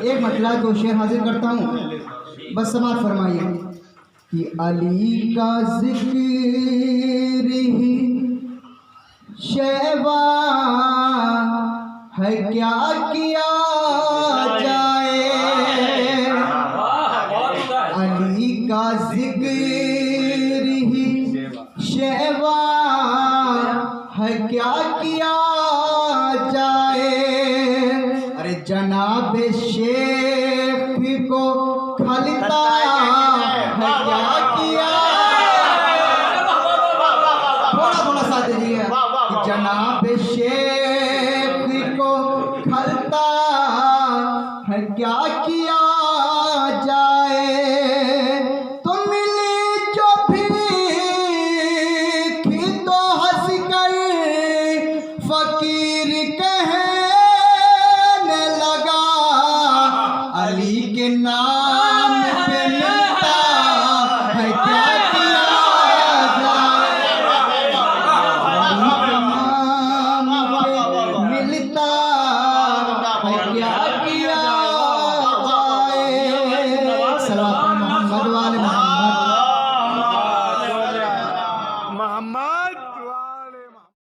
एक मतला को शेर हाजिर करता हूँ, बस समाप्त फरमाइए कि अली का जिक्र ही शैवा है, क्या किया जाए। अली का जिक्र ही शैवा है, क्या किया जाए। अरे जनाब शेख को खलता है, क्या किया। थोड़ा साथ दीजिए। जनाब शेख को खलता है, क्या किया जाए। तो मिली जो भीख तो हंस कर फकीर कहने लगा, अली के नाम पे मिलता है, क्या किया जाए। अली के नाम पे मिलता है, क्या किया जाए। सलाम मोहम्मद वाले